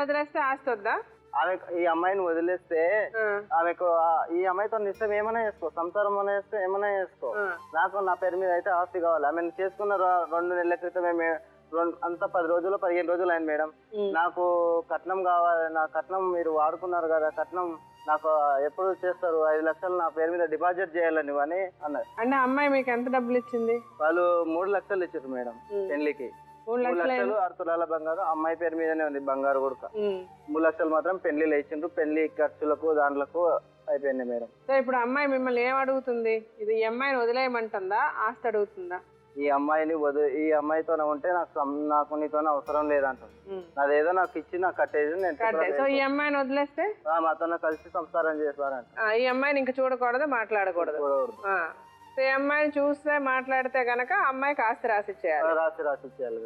వదిలేస్తే ఆస్తి వద్దా? ఆమె ఈ అమ్మాయిని వదిలేస్తే ఆమెకు ఈ అమ్మాయితో ఇష్టం ఏమైనా చేసుకో, సంసారం అనే చేస్తే ఏమైనా చేసుకో. నాకు నా పేరు మీద అయితే ఆస్తి కావాలి. ఆమె చేసుకున్న 2 నెలల క్రితమే అంతా 10 రోజులు 15 రోజులు అయింది మేడం. నాకు కట్నం కావాలి, నా కట్నం మీరు వాడుకున్నారు కదా, కట్నం నాకు ఎప్పుడు చేస్తారు, 5 లక్షలు నా పేరు మీద డిపాజిట్ చేయాలని అని అన్నారు. అంటే అమ్మాయి మీకు ఎంత డబ్బులు ఇచ్చింది? వాళ్ళు 3 లక్షలు ఇచ్చారు మేడం పెళ్లికి. 3 లక్షలు 6 తులాల బంగారు అమ్మాయి పేరు మీదనే ఉంది, బంగారు కూడా. 3 లక్షలు మాత్రం పెళ్లిలో ఇచ్చిండ్రు. పెళ్లి ఖర్చులకు దాంట్లకు అయిపోయింది మేడం. సో ఇప్పుడు అమ్మాయి మిమ్మల్ని ఏం అడుగుతుంది? ఇది ఈ అమ్మాయిని వదిలేయమంటుందా, ఆస్తి అడుగుతుందా? ఈ అమ్మాయిని ఈ అమ్మాయితోనే ఉంటే నాకు నీతోనే అవసరం లేదంటారు. అదేదో నాకు ఇచ్చి నాకు కట్టేది నేను. సో ఈ అమ్మాయిని వదిలేస్తే మాతో కలిసి సంసారం చేస్తారంట. ఈ అమ్మాయిని ఇంకా చూడకూడదు, మాట్లాడకూడదు. ఈ అమ్మాయిని చూస్తే మాట్లాడితే గనక అమ్మాయికి ఆస్తి రాసిచ్చేయాలి.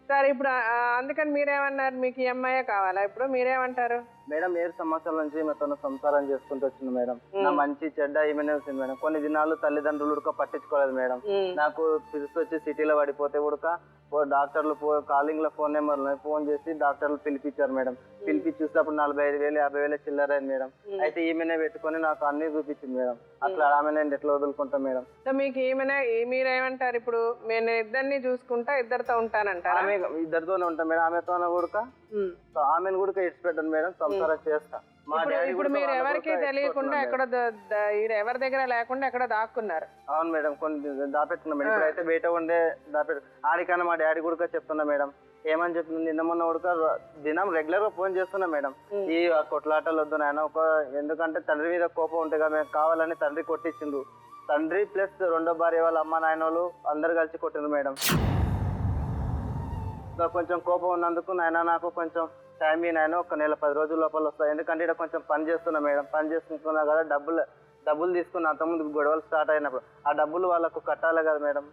సరే, ఇప్పుడు అందుకని మీరేమన్నారు? మీకు ఈ అమ్మాయే కావాలా? ఇప్పుడు మీరేమంటారు? మేడం 7 సంవత్సరాల నుంచి ఈమెతో సంసారం చేసుకుంటూ వచ్చింది మేడం. నా మంచి చెడ్డ ఈమెనే వచ్చింది మేడం. కొన్ని దినాలు తల్లిదండ్రులు ఉడక పట్టించుకోలేదు మేడం. నాకు పిలిచి వచ్చి సిటీలో పడిపోతే ఉడక డాక్టర్లు కాలింగ్ లో ఫోన్ నెంబర్ ఫోన్ చేసి డాక్టర్లు పిలిపించారు మేడం. పిలిపించి చూసినప్పుడు 45,000 50,000 చిల్లర అయింది మేడం. అయితే ఈమెనే పెట్టుకుని నాకు అన్ని చూపించింది మేడం. అట్లా ఆమె నేను ఎట్లా వదులుకుంటాం మేడం? మీకు ఈమెనే, మీరేమంటారు? ఇప్పుడు నేను ఇద్దరిని చూసుకుంటా, ఇద్దరితో ఉంటానంటారు. ఆమె ఇద్దరితోనే ఉంటాం మేడం. ఆమెతోనే కూడా ఆమెను కూడా ఇడిచిపెట్టాను మేడం. సంసారం చేస్తా. ఇప్పుడు మీరు ఎవరికి తెలియకుండా ఎక్కడో ఎవరి దగ్గర లేకుండా ఎక్కడో దాక్కున్నారు? అవును మేడం, కొన్ని దాపెట్టుకున్నా మేడం. ఇప్పుడైతే బయట ఉండే ఆడికన్నా మా డాడీ కూడా చెప్తున్నా మేడం. ఏమని చెప్తుంది, నిన్న మొన్న ఉడక దినం రెగ్యులర్ గా ఫోన్ చేస్తున్నా మేడం. ఈ కొట్లాటలు వద్దు నాయన, ఎందుకంటే తండ్రి మీద కోపం ఉంటే మేము కావాలని తండ్రి కొట్టించిండు. తండ్రి ప్లస్ 2వ భార్య వాళ్ళ అమ్మ నాయన వాళ్ళు అందరు కలిసి కొట్టిండ్రు మేడం. కొంచెం కోపం ఉన్నందుకు నాయన నాకు కొంచెం టైం నాయన 1 నెల 10 రోజుల లోపల వస్తాయి. ఎందుకంటే ఇక్కడ కొంచెం పని చేస్తున్నా మేడం. పని చేసుకుంటున్నా కదా, డబ్బులు తీసుకున్న అంతకుముందు గొడవలు స్టార్ట్ అయినప్పుడు ఆ డబ్బులు వాళ్ళకు కట్టాలి కదా మేడం.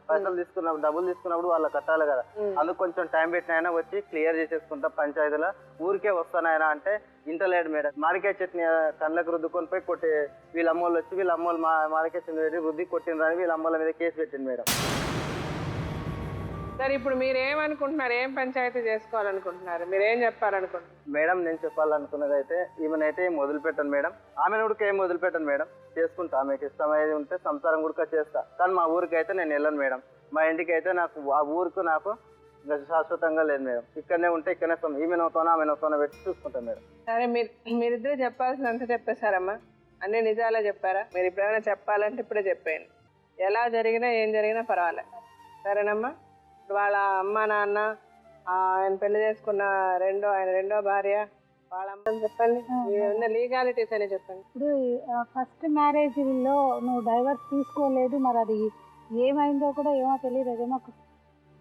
డబ్బులు తీసుకున్నప్పుడు వాళ్ళకి కట్టాలి కదా. అందుకు కొంచెం టైం పెట్టినైనా వచ్చి క్లియర్ చేసేసుకుంటా పంచాయతీలో. ఊరికే వస్తానైనా అంటే ఇంటలేడు మేడం. మామిడికాయ చట్నీ కళ్ళకు రుద్దుకొని పోయి కొట్టి వీళ్ళ అమ్మోళ్ళు వచ్చి వీళ్ళ అమ్మోళ్ళు మామిడికాయ చట్నీ పెట్టి రుద్ది కొట్టిండ్రని వీళ్ళ అమ్మోళ్ళ మీద కేసు పెట్టింది మేడం. సరే, ఇప్పుడు మీరు ఏమనుకుంటున్నారు? ఏం పంచాయతీ చేసుకోవాలనుకుంటున్నారు? మీరు ఏం చెప్పాలనుకుంటున్నారు? మేడం నేను చెప్పాలనుకున్నది అయితే ఈమెనైతే ఏం వదిలిపెట్టాను మేడం. ఆమెను కూడా ఏం వదిలిపెట్టాను మేడం. చేసుకుంటా, ఆమెకి ఇష్టమైనది ఉంటే సంసారం కూడా చేస్తా. కానీ మా ఊరికి అయితే నేను వెళ్ళను మేడం. మా ఇంటికి అయితే నాకు ఆ ఊరికి నాకు శాశ్వతంగా లేదు మేడం. ఇక్కడనే ఉంటే ఇక్కడనే ఈమెనవుతానో ఆమెనవుతానో పెట్టి చూసుకుంటాను మేడం. సరే, మీరిద్దరు చెప్పాల్సినంత చెప్పేశారమ్మా. అన్ని నిజాలే చెప్పారా? మీరు ఇప్పుడు ఏమైనా చెప్పాలంటే ఇప్పుడే చెప్పేయండి. ఎలా జరిగినా ఏం జరిగినా పర్వాలేదు, సరేనమ్మా? వాళ్ళ అమ్మ నాన్న, ఆయన పెళ్లి చేసుకున్న ఆయన రెండో భార్య, వాళ్ళ అమ్మని చెప్పండి. లీగాలిటీస్ అని చెప్పండి. ఇప్పుడు ఫస్ట్ మ్యారేజ్లో నువ్వు డైవర్స్ తీసుకోలేదు, మరి అది ఏమైందో కూడా ఏమో తెలియదు. అదే మాకు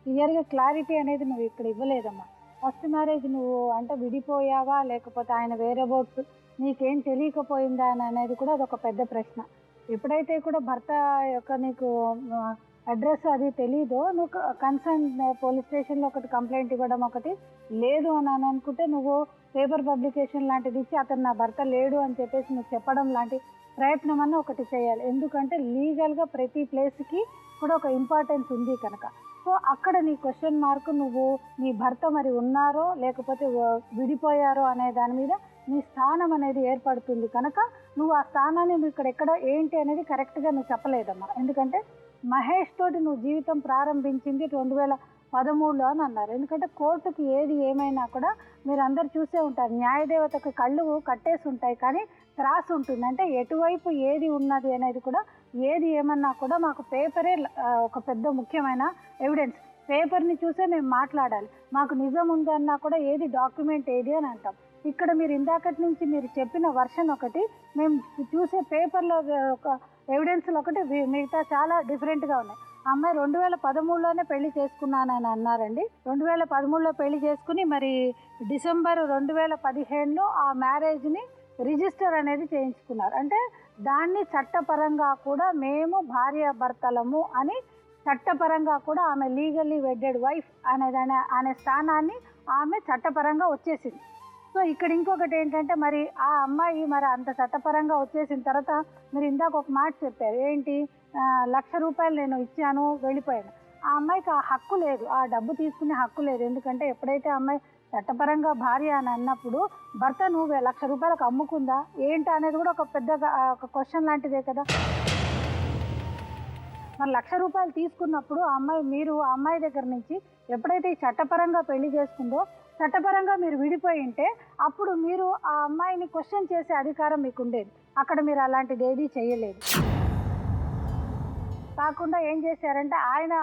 క్లియర్గా క్లారిటీ అనేది నువ్వు ఇక్కడ ఇవ్వలేదమ్మా. ఫస్ట్ మ్యారేజ్ నువ్వు అంటే విడిపోయావా, లేకపోతే ఆయన వేరే బోట్స్ నీకేం తెలియకపోయిందా అనేది కూడా అదొక పెద్ద ప్రశ్న. ఎప్పుడైతే కూడా భర్త యొక్క నీకు అడ్రస్ అది తెలీదో, నువ్వు కన్సర్న్ పోలీస్ స్టేషన్లో ఒకటి కంప్లైంట్ ఇవ్వడం, ఒకటి లేదు అని అనుకుంటే నువ్వు పేపర్ పబ్లికేషన్ లాంటిది ఇచ్చి అతను నా భర్త లేడు అని చెప్పేసి నువ్వు చెప్పడం లాంటి ప్రయత్నం అన్న ఒకటి చేయాలి. ఎందుకంటే లీగల్గా ప్రతి ప్లేస్కి కూడా ఒక ఇంపార్టెన్స్ ఉంది కనుక. సో అక్కడ నీ క్వశ్చన్ మార్క్, నువ్వు నీ భర్త మరి ఉన్నారో లేకపోతే విడిపోయారో అనే దాని మీద నీ స్థానం అనేది ఏర్పడుతుంది కనుక నువ్వు ఆ స్థానాన్ని నువ్వు ఇక్కడ ఎక్కడ ఏంటి అనేది కరెక్ట్గా నువ్వు చెప్పలేదమ్మా. ఎందుకంటే మహేష్ తోటి నువ్వు జీవితం ప్రారంభించింది 2013లో అని అన్నారు. ఎందుకంటే కోర్టుకి ఏది ఏమైనా కూడా మీరు అందరు చూసే ఉంటారు, న్యాయదేవతకు కళ్ళు కట్టేసి ఉంటాయి కానీ త్రాసు ఉంటుంది. అంటే ఎటువైపు ఏది ఉన్నది అనేది కూడా, ఏది ఏమన్నా కూడా మాకు పేపరే ఒక పెద్ద ముఖ్యమైన ఎవిడెన్స్. పేపర్ని చూసే మేము మాట్లాడాలి. మాకు నిజం ఉందన్నా కూడా ఏది డాక్యుమెంట్ ఏది అని అంటాం. ఇక్కడ మీరు ఇందాకటి నుంచి మీరు చెప్పిన వర్షన్ ఒకటి, మేము చూసే పేపర్లో ఒక ఎవిడెన్స్లు ఒకటి, మిగతా చాలా డిఫరెంట్గా ఉన్నాయి. ఆ అమ్మాయి 2013లోనే పెళ్లి చేసుకున్నానని అన్నారండి. 2013లో పెళ్లి చేసుకుని మరి డిసెంబర్ 2015లో ఆ మ్యారేజ్ని రిజిస్టర్ అనేది చేయించుకున్నారు. అంటే దాన్ని చట్టపరంగా కూడా మేము భార్యాభర్తలము అని చట్టపరంగా కూడా ఆమె లీగల్లీ వెడ్డెడ్ వైఫ్ అనే స్థానాన్ని ఆమె చట్టపరంగా వచ్చేసింది. సో ఇక్కడ ఇంకొకటి ఏంటంటే, మరి ఆ అమ్మాయి మరి అంత చట్టపరంగా వచ్చేసిన తర్వాత మీరు ఇందాక ఒక మాట చెప్పారు, ఏంటి 1,00,000 రూపాయలు నేను ఇచ్చాను వెళ్ళిపోయాను. ఆ అమ్మాయికి ఆ హక్కు లేదు, ఆ డబ్బు తీసుకునే హక్కు లేదు. ఎందుకంటే ఎప్పుడైతే ఆ అమ్మాయి చట్టపరంగా భార్య అని అన్నప్పుడు భర్త నువ్వు 1,00,000 రూపాయలకు అమ్ముకుందా ఏంటి అనేది కూడా ఒక పెద్ద ఒక క్వశ్చన్ లాంటిదే కదా. మరి 1,00,000 రూపాయలు తీసుకున్నప్పుడు ఆ అమ్మాయి దగ్గర నుంచి ఎప్పుడైతే ఈ చట్టపరంగా పెళ్లి చేసుకుందో, చట్టపరంగా మీరు విడిపోయి ఉంటే అప్పుడు మీరు ఆ అమ్మాయిని క్వశ్చన్ చేసే అధికారం మీకు ఉండేది. అక్కడ మీరు అలాంటిది ఏదీ చేయలేదు. కాకుండా ఏం చేశారంటే ఆయన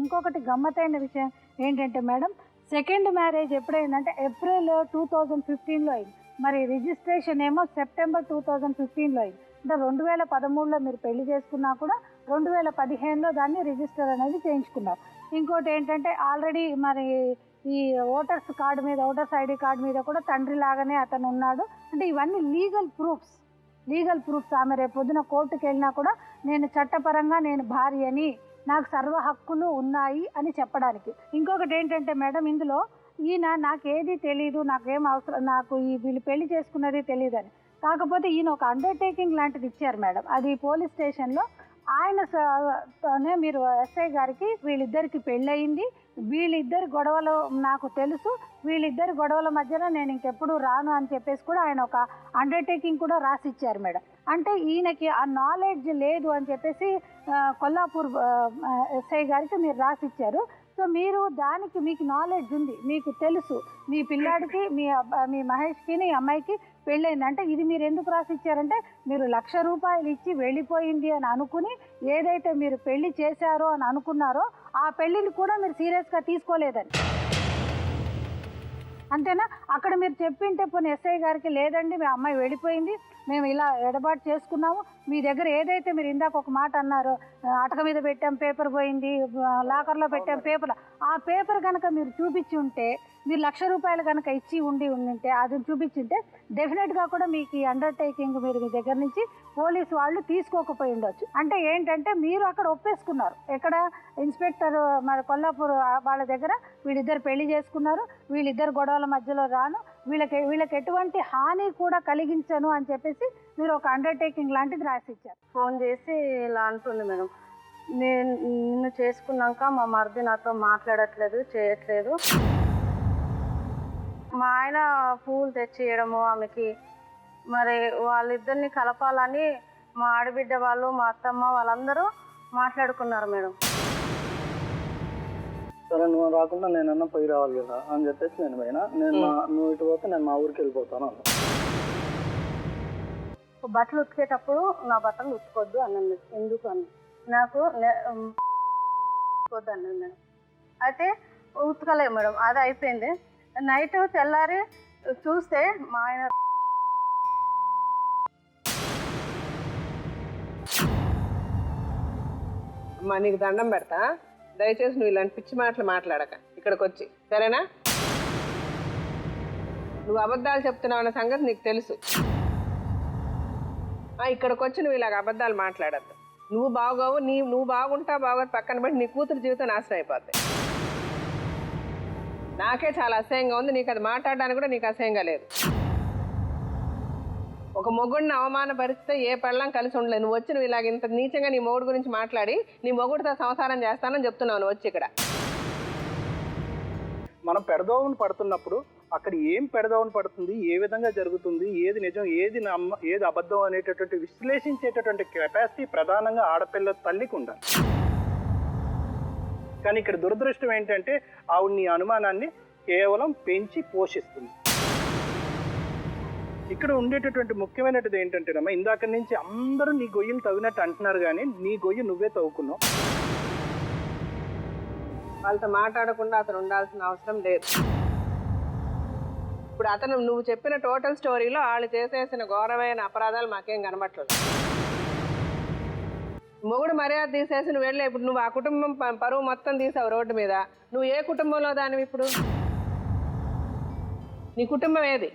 ఇంకొకటి గమ్మత్తైన విషయం ఏంటంటే మేడం, సెకండ్ మ్యారేజ్ ఎప్పుడైందంటే ఏప్రిల్ 2015లో అయింది. మరి రిజిస్ట్రేషన్ ఏమో సెప్టెంబర్ 2015లో అయింది. అంటే 2013లో మీరు పెళ్లి చేసుకున్నా కూడా 2015లో దాన్ని రిజిస్టర్ అనేది చేయించుకున్నారు. ఇంకోటి ఏంటంటే ఆల్రెడీ మరి ఈ ఓటర్స్ ఐడి కార్డు మీద కూడా తండ్రి లాగానే అతను ఉన్నాడు. అంటే ఇవన్నీ లీగల్ ప్రూఫ్స్. ఆమె రేపు పొద్దున కోర్టుకు వెళ్ళినా కూడా నేను చట్టపరంగా నేను భార్యని, నాకు సర్వ హక్కులు ఉన్నాయి అని చెప్పడానికి. ఇంకొకటి ఏంటంటే మేడం, ఇందులో ఈయన నాకేది తెలీదు, నాకేం అవసరం, నాకు వీళ్ళు పెళ్లి చేసుకున్నది తెలియదని, కాకపోతే ఈయన ఒక అండర్టేకింగ్ లాంటిది ఇచ్చారు మేడం. అది పోలీస్ స్టేషన్లో ఆయనతోనే మీరు ఎస్ఐ గారికి వీళ్ళిద్దరికి పెళ్ళయింది, వీళ్ళిద్దరి గొడవలు నాకు తెలుసు, వీళ్ళిద్దరి గొడవల మధ్యలో నేను ఇంకెప్పుడు రాను అని చెప్పేసి కూడా ఆయన ఒక అండర్టేకింగ్ కూడా రాసిచ్చారు మేడం. అంటే ఈయనకి ఆ నాలెడ్జ్ లేదు అని చెప్పేసి కొల్లాపూర్ ఎస్ఐ గారికి మీరు రాసిచ్చారు. సో మీరు దానికి మీకు నాలెడ్జ్ ఉంది, మీకు తెలుసు మీ పిల్లాడికి మీ మహేష్కి ఈ అమ్మాయికి పెళ్ళైంది. అంటే ఇది మీరు ఎందుకు రాసిచ్చారంటే మీరు 1,00,000 రూపాయలు ఇచ్చి వెళ్ళిపోయింది అని అనుకుని ఏదైతే మీరు పెళ్లి చేశారో అని అనుకున్నారో ఆ పెళ్ళిని కూడా మీరు సీరియస్గా తీసుకోలేదని. అంతేనా? అక్కడ మీరు చెప్పింటే పోనీ ఎస్ఐ గారికి లేదండి మీ అమ్మాయి వెళ్ళిపోయింది, మేము ఇలా ఎడబాటు చేసుకున్నాము, మీ దగ్గర ఏదైతే మీరు ఇందాక ఒక మాట అన్నారో అటక మీద పెట్టాం పేపర్ పోయింది, లాకర్లో పెట్టాం పేపర్, ఆ పేపర్ కనుక మీరు చూపించి ఉంటే, మీరు 1,00,000 రూపాయలు కనుక ఇచ్చి ఉంటే అది చూపించుంటే డెఫినెట్గా కూడా మీకు ఈ అండర్టేకింగ్ మీరు మీ దగ్గర నుంచి పోలీసు వాళ్ళు తీసుకోకపోయి ఉండొచ్చు. అంటే ఏంటంటే మీరు అక్కడ ఒప్పేసుకున్నారు. ఎక్కడ ఇన్స్పెక్టర్ మరి కొల్లాపూర్ వాళ్ళ దగ్గర వీళ్ళిద్దరు పెళ్లి చేసుకున్నారు, వీళ్ళిద్దరు గొడవల మధ్యలో రాను, వీళ్ళకి ఎటువంటి హాని కూడా కలిగించను అని చెప్పేసి మీరు ఒక అండర్టేకింగ్ లాంటిది రాసిచ్చారు. ఫోన్ చేసి ఇలా అంటుంది మేడం, నిన్ను చేసుకున్నాక మా మరిది నాతో మాట్లాడట్లేదు, చేయట్లేదు, మా ఆయన పూలు తెచ్చియడము ఆమెకి, మరి వాళ్ళిద్దరిని కలపాలని మా ఆడబిడ్డ వాళ్ళు మా అత్తమ్మ వాళ్ళందరూ మాట్లాడుకున్నారు మేడం. సరే నువ్వు రాకుండా నేనన్నా పోయి రావాలి కదా అని చెప్పేసి నేను పోయినా, నువ్వు ఇటు పోతే నేను మా ఊరికి వెళ్ళిపోతాను అన్న. బట్టలు ఉతికేటప్పుడు నా బట్టలు ఉతుకొద్దు అన్నది. ఎందుకు అన్న నాకు ఉతుకొద్దు అన్నది మేడం. అయితే ఉతకలేదు మేడం, అది అయిపోయింది. నైట్ తెల్లారి చూస్తే మా ఆయన అమ్మా నీకు దండం పెడతా, దయచేసి నువ్వు ఇలాంటి పిచ్చి మాటలు మాట్లాడక ఇక్కడికి వచ్చి, సరేనా? నువ్వు అబద్ధాలు చెప్తున్నావు అన్న సంగతి నీకు తెలుసు. ఇక్కడికి వచ్చి నువ్వు ఇలాగ అబద్ధాలు మాట్లాడద్దు. నువ్వు బాగోవు, నువ్వు బాగుంటావు బాగోదు పక్కన పెట్టి నీ కూతురు జీవితం నాశనం అయిపోతాయి. నాకే చాలా అసహ్యంగా ఉంది, నీకు అది మాట్లాడడానికి కూడా నీకు అసహ్యంగా లేదు. ఒక మొగుడిని అవమానపరిస్తే ఏ పెళ్ళం కలిసి ఉండలేదు. నువ్వు వచ్చి నువ్వు ఇలాగ ఇంత నీచంగా నీ మొగుడు గురించి మాట్లాడి నీ మొగుడితో సంసారం చేస్తానని చెప్తున్నావు నువ్వు వచ్చి ఇక్కడ. మనం పెడదోవను పడుతున్నప్పుడు అక్కడ ఏం పెడదోవను పడుతుంది, ఏ విధంగా జరుగుతుంది, ఏది నిజం ఏది అబద్ధం అనేటటువంటి విశ్లేషించేటటువంటి కెపాసిటీ ప్రధానంగా ఆడపిల్ల తల్లికి ఉండాలి. కానీ ఇక్కడ దురదృష్టం ఏంటంటే ఆవిడ నీ అనుమానాన్ని కేవలం పెంచి పోషిస్తుంది. ఇక్కడ ఉండేటటువంటి ముఖ్యమైనది ఏంటంటేనమ్మా, ఇందాక నుంచి అందరూ నీ గొయ్యలు తవ్వినట్టు అంటున్నారు, కానీ నీ గొయ్యి నువ్వే తవ్వుకున్నావు. వాళ్ళతో మాట్లాడకుండా అతను ఉండాల్సిన అవసరం లేదు. ఇప్పుడు అతను నువ్వు చెప్పిన టోటల్ స్టోరీలో వాళ్ళు చేసేసిన ఘోరమైన అపరాధాలు మాకేం కనబట్టలేదు. మొగుడు మర్యాద తీసేసి నువ్వు వెళ్ళే, ఇప్పుడు నువ్వు ఆ కుటుంబం పరువు మొత్తం తీసావు రోడ్డు మీద. నువ్వు ఏ కుటుంబంలో దానివి? ఇప్పుడు నీ కుటుంబం ఏది?